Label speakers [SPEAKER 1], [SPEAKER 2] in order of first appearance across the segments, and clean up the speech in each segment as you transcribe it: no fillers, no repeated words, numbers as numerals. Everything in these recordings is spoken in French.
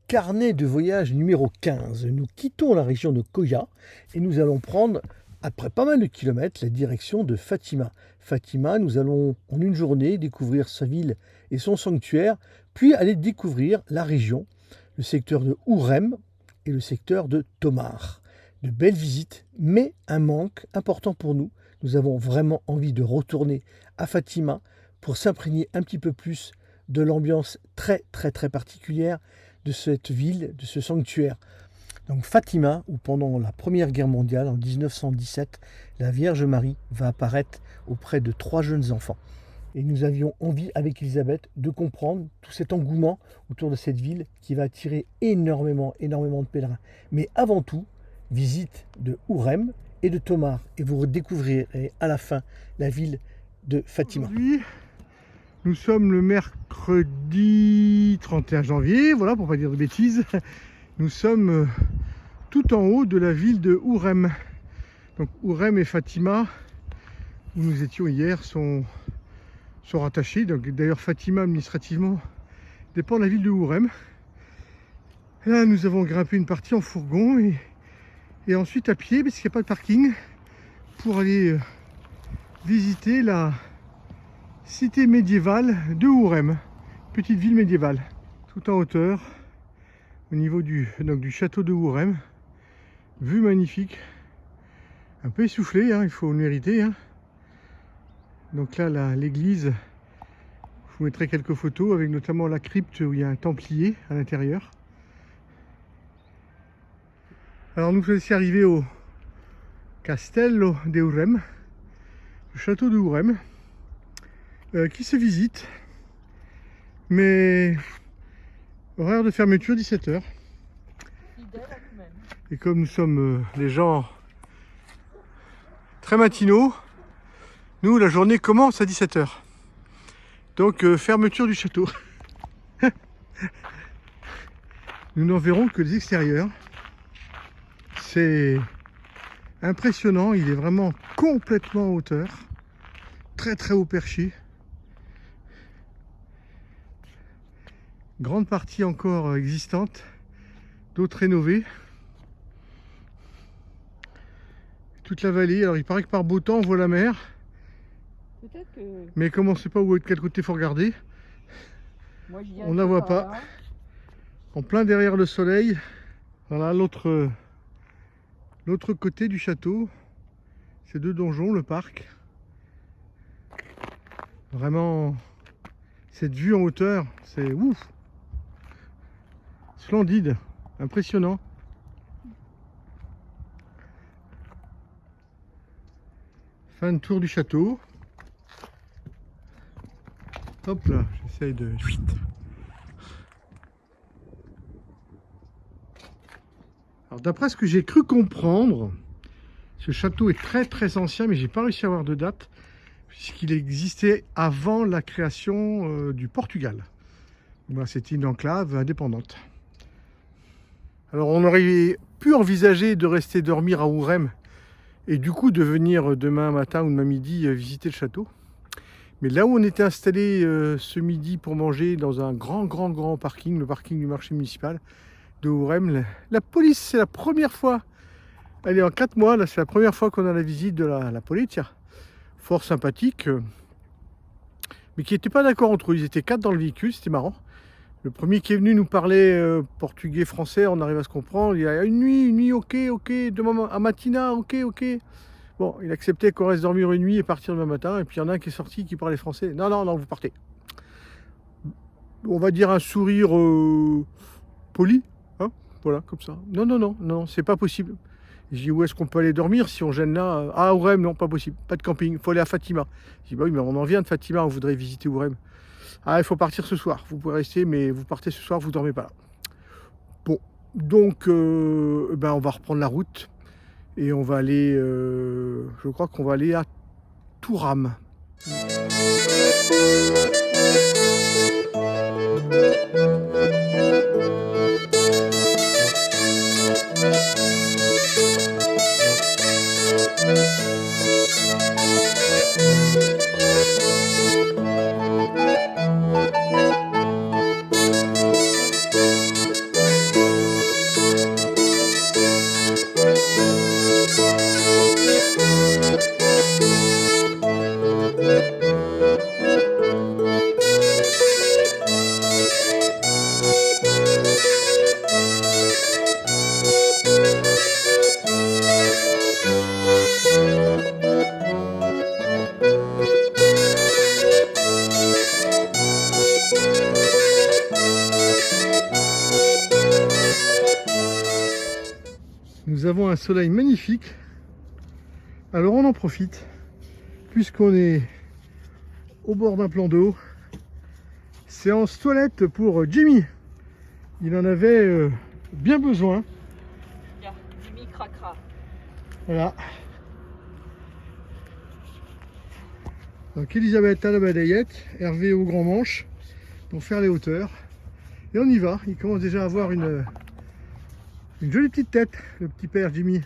[SPEAKER 1] Carnet de voyage numéro 15. Nous quittons la région de Koya et nous allons prendre, après pas mal de kilomètres, la direction de Fatima. Fatima, nous allons en une journée découvrir sa ville et son sanctuaire, puis aller découvrir la région, le secteur de Ourem et le secteur de Tomar. De belles visites, mais un manque important pour nous. Nous avons vraiment envie de retourner à Fatima pour s'imprégner un petit peu plus de l'ambiance très particulière de cette ville, de ce sanctuaire. Donc Fatima, où pendant la Première Guerre mondiale, en 1917, la Vierge Marie va apparaître auprès de 3 jeunes enfants. Et nous avions envie, avec Elisabeth, de comprendre tout cet engouement autour de cette ville qui va attirer énormément de pèlerins. Mais avant tout, visite de Ourem et de Tomar. Et vous redécouvrirez à la fin la ville de Fatima.
[SPEAKER 2] Aujourd'hui, nous sommes le mercredi 31 janvier, voilà, pour pas dire de bêtises. Nous sommes tout en haut de la ville de Ourem. Donc Ourem et Fatima, où nous étions hier, sont rattachés. Donc d'ailleurs Fatima administrativement dépend de la ville de Ourem. Là nous avons grimpé une partie en fourgon et ensuite à pied, parce qu'il n'y a pas de parking, pour aller visiter la cité médiévale de Ourem, petite ville médiévale, tout en hauteur, au niveau du château de Ourem. Vue magnifique, un peu essoufflé, hein, il faut le mériter. Hein. Donc là, l'église, je vous mettrai quelques photos, avec notamment la crypte où il y a un templier à l'intérieur. Alors nous sommes arrivés au Castello de Ourem, le château de Ourem, qui se visite, mais horaire de fermeture 17h. Et comme nous sommes des gens très matinaux, nous la journée commence à 17h. Donc fermeture du château. Nous n'en verrons que les extérieurs. C'est impressionnant, il est vraiment complètement en hauteur, très haut perché. Grande partie encore existante, d'autres rénovées. Toute la vallée, alors il paraît que par beau temps on voit la mer.
[SPEAKER 3] Peut-être que...
[SPEAKER 2] Mais comme on ne sait pas de quel côté il faut regarder,
[SPEAKER 3] Moi,
[SPEAKER 2] on ne la voit pas.
[SPEAKER 3] Là.
[SPEAKER 2] En plein derrière le soleil, voilà l'autre côté du château, ces 2 donjons, le parc. Vraiment, cette vue en hauteur, c'est ouf, splendide, impressionnant. Fin de tour du château. Hop là, j'essaye de... Alors d'après ce que j'ai cru comprendre, ce château est très ancien, mais j'ai pas réussi à avoir de date, puisqu'il existait avant la création du Portugal. Voilà, c'était une enclave indépendante. Alors on aurait pu envisager de rester dormir à Ourem et du coup de venir demain matin ou demain midi visiter le château. Mais là où on était installé ce midi pour manger, dans un grand parking, le parking du marché municipal de Ourem, la police, c'est la première fois, elle est en 4 mois, là c'est la première fois qu'on a la visite de la police, fort sympathique, mais qui n'étaient pas d'accord entre eux, ils étaient 4 dans le véhicule, c'était marrant. Le premier qui est venu nous parler portugais, français, on arrive à se comprendre, il a une nuit, ok, demain à matina, ok. Bon, il acceptait qu'on reste dormir une nuit et partir demain matin, et puis il y en a un qui est sorti qui parlait français, non, vous partez. On va dire un sourire poli, hein, voilà, comme ça. Non, c'est pas possible. Je dis, où est-ce qu'on peut aller dormir si on gêne là? Ah, Ourem, non, pas possible, pas de camping, il faut aller à Fatima. Je dis, bah oui, mais on en vient de Fatima, on voudrait visiter Ourem. Ah, il faut partir ce soir, vous pouvez rester, mais vous partez ce soir, vous dormez pas là. Bon, donc, on va reprendre la route, et on va aller, je crois qu'on va aller à Touram. Nous avons un soleil magnifique. Alors on en profite, puisqu'on est au bord d'un plan d'eau. Séance toilette pour Jimmy. Il en avait bien besoin.
[SPEAKER 3] Jimmy craquera.
[SPEAKER 2] Voilà. Donc Elisabeth à la balayette, Hervé au grand manche pour faire les hauteurs. Et on y va. Il commence déjà à avoir une jolie petite tête, le petit père Jimmy.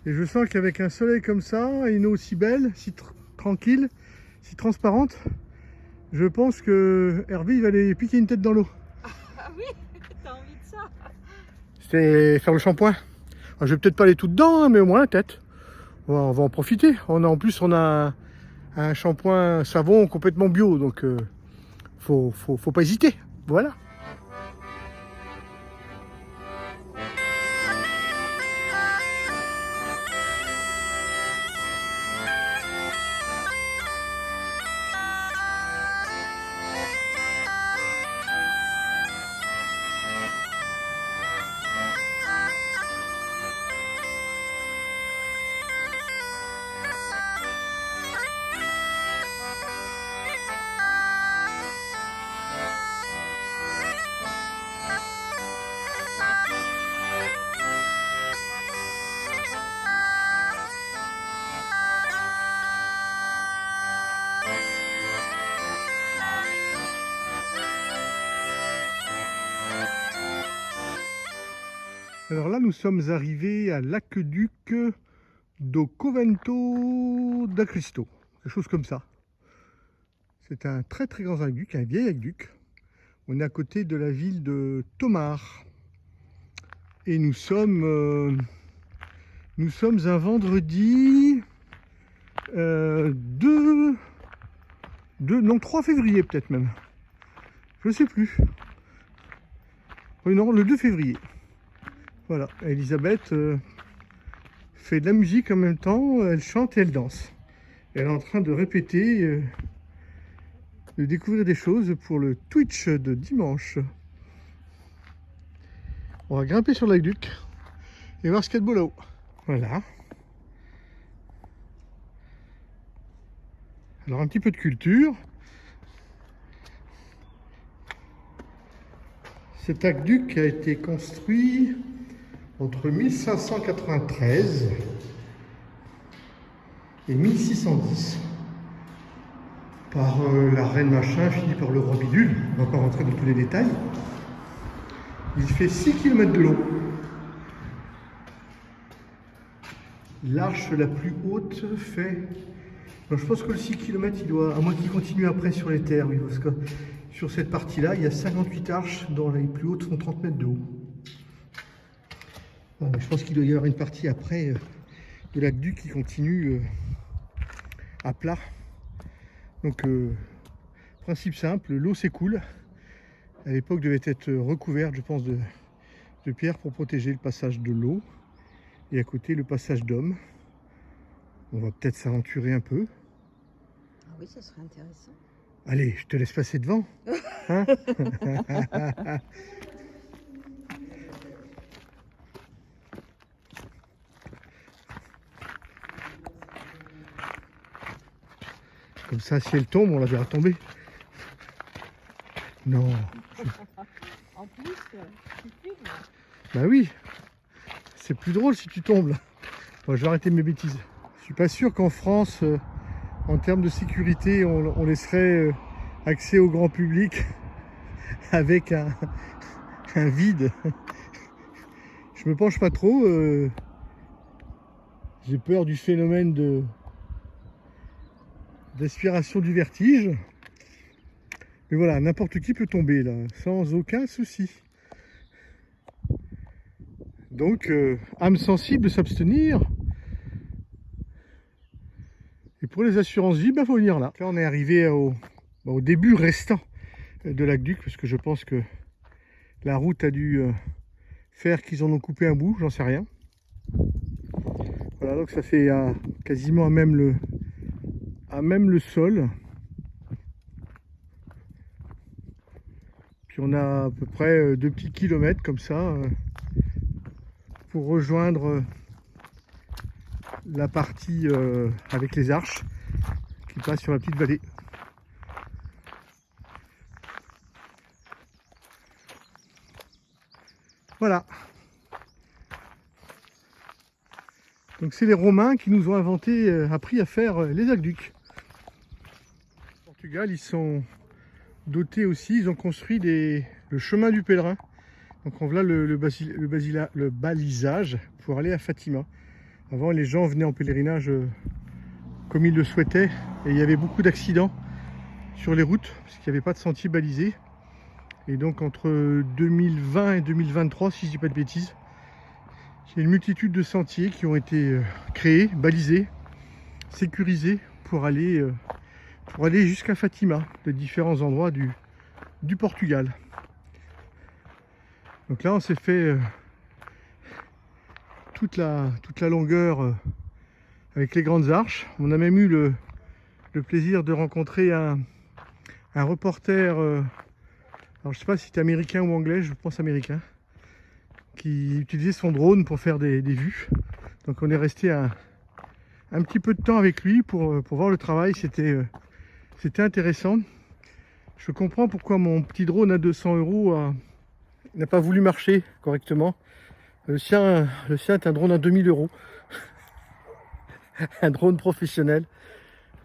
[SPEAKER 2] Et je sens qu'avec un soleil comme ça, et une eau si belle, si tranquille, si transparente, je pense que Hervé il va aller piquer une tête dans l'eau.
[SPEAKER 3] Ah oui, t'as envie de ça?
[SPEAKER 2] C'est faire le shampoing. Alors, je vais peut-être pas aller tout dedans, hein, mais au moins la tête. On va en profiter. En plus, on a un shampoing savon complètement bio, donc faut pas hésiter. Voilà. Alors là, nous sommes arrivés à l'aqueduc do Convento da Cristo, quelque chose comme ça. C'est un très très grand aqueduc, un vieil aqueduc. On est à côté de la ville de Tomar. Et nous sommes un vendredi 3 février peut-être même. Je ne sais plus. Oui, non, le 2 février. Voilà, Elisabeth fait de la musique en même temps, elle chante et elle danse. Elle est en train de répéter, de découvrir des choses pour le Twitch de dimanche. On va grimper sur l'aqueduc et voir ce qu'il y a de beau là-haut. Voilà. Alors un petit peu de culture. Cet aqueduc a été construit entre 1593 et 1610 par la reine machin, fini par le roi bidule. On ne va pas rentrer dans tous les détails. Il fait 6 km de long. L'arche la plus haute fait... Alors, je pense que le 6 km, il doit... À moins qu'il continue après sur les terres, oui, parce que sur cette partie-là, il y a 58 arches, dont les plus hautes font 30 mètres de haut. Bon, mais je pense qu'il doit y avoir une partie après de l'aqueduc qui continue à plat. Donc, principe simple, l'eau s'écoule. À l'époque, devait être recouverte, je pense, de pierre pour protéger le passage de l'eau. Et à côté, le passage d'hommes. On va peut-être s'aventurer un peu.
[SPEAKER 3] Ah oui, ça serait intéressant.
[SPEAKER 2] Allez, je te laisse passer devant. Hein? Comme ça, si elle tombe, on la verra tomber. Non.
[SPEAKER 3] En plus, tu filmes.
[SPEAKER 2] Bah oui. C'est plus drôle si tu tombes là. Bon, je vais arrêter mes bêtises. Je suis pas sûr qu'en France, en termes de sécurité, on laisserait accès au grand public avec un vide. Je me penche pas trop. J'ai peur du phénomène d'aspiration du vertige. Mais voilà, n'importe qui peut tomber là, sans aucun souci. Donc, âme sensible, s'abstenir. Et pour les assurances vie, il faut venir là. Là, on est arrivé au début restant de l'aqueduc, parce que je pense que la route a dû faire qu'ils en ont coupé un bout, j'en sais rien. Voilà, donc ça fait quasiment à même le sol. Puis on a à peu près 2 petits kilomètres comme ça pour rejoindre la partie avec les arches qui passe sur la petite vallée. Voilà. Donc c'est les Romains qui nous ont appris à faire les aqueducs. Au Portugal, ils sont dotés aussi, ils ont construit le chemin du pèlerin. Donc on voit le balisage pour aller à Fatima. Avant, les gens venaient en pèlerinage comme ils le souhaitaient et il y avait beaucoup d'accidents sur les routes parce qu'il n'y avait pas de sentier balisé. Et donc entre 2020 et 2023, si je ne dis pas de bêtises, il y a une multitude de sentiers qui ont été créés, balisés, sécurisés pour aller jusqu'à Fatima, de différents endroits du Portugal. Donc là, on s'est fait toute la longueur avec les grandes arches. On a même eu le plaisir de rencontrer un reporter, alors je ne sais pas si c'était américain ou anglais, je pense américain, qui utilisait son drone pour faire des vues. Donc on est resté un petit peu de temps avec lui pour voir le travail. C'était intéressant. Je comprends pourquoi mon petit drone à 200 € n'a pas voulu marcher correctement. Le sien est un drone à 2000 €. Un drone professionnel.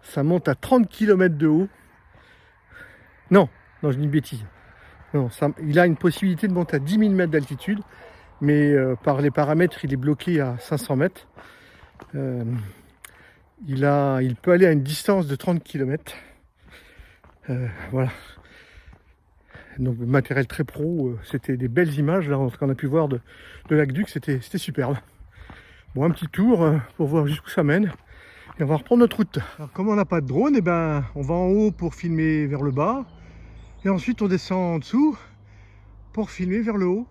[SPEAKER 2] Ça monte à 30 km de haut. Non, je dis une bêtise. Non, il a une possibilité de monter à 10 000 mètres d'altitude, mais par les paramètres, il est bloqué à 500 mètres. Il peut aller à une distance de 30 km. Voilà. Donc matériel très pro, c'était des belles images là, ce qu'on a pu voir de l'aqueduc, c'était superbe. Bon, un petit tour pour voir jusqu'où ça mène et on va reprendre notre route. Alors comme on n'a pas de drone, et ben on va en haut pour filmer vers le bas et ensuite on descend en dessous pour filmer vers le haut.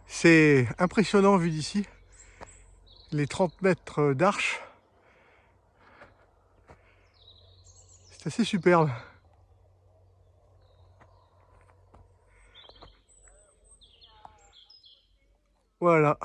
[SPEAKER 2] C'est impressionnant vu d'ici, les 30 mètres d'arche, c'est assez superbe. Voilà.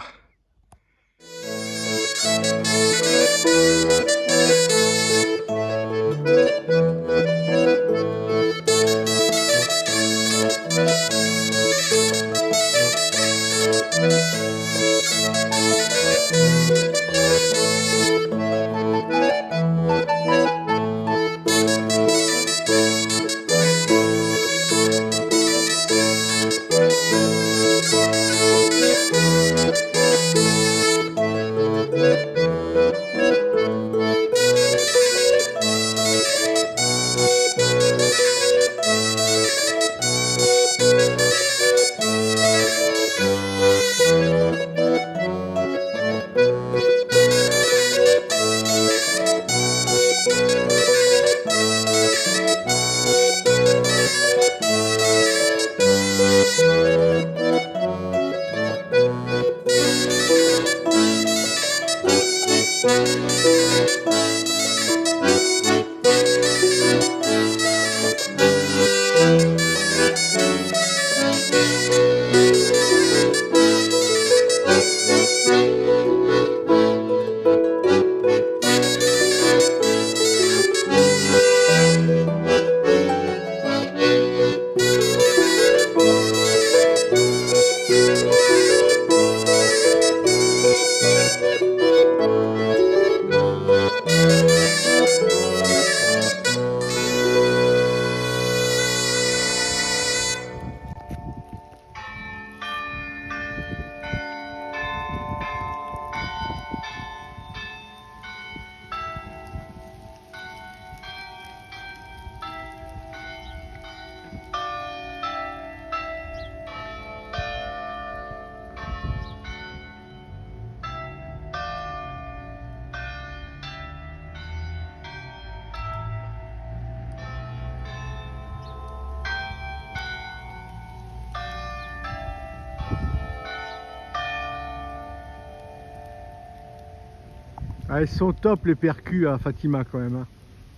[SPEAKER 2] Ah, ils sont top les percus à Fatima quand même. Hein.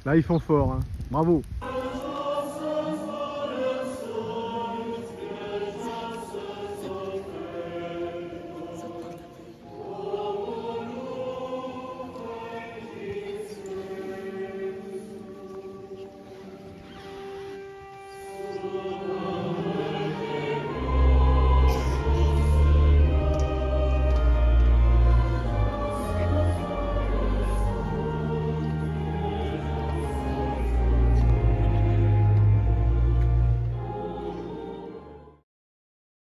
[SPEAKER 2] Là ils font fort. Hein. Bravo.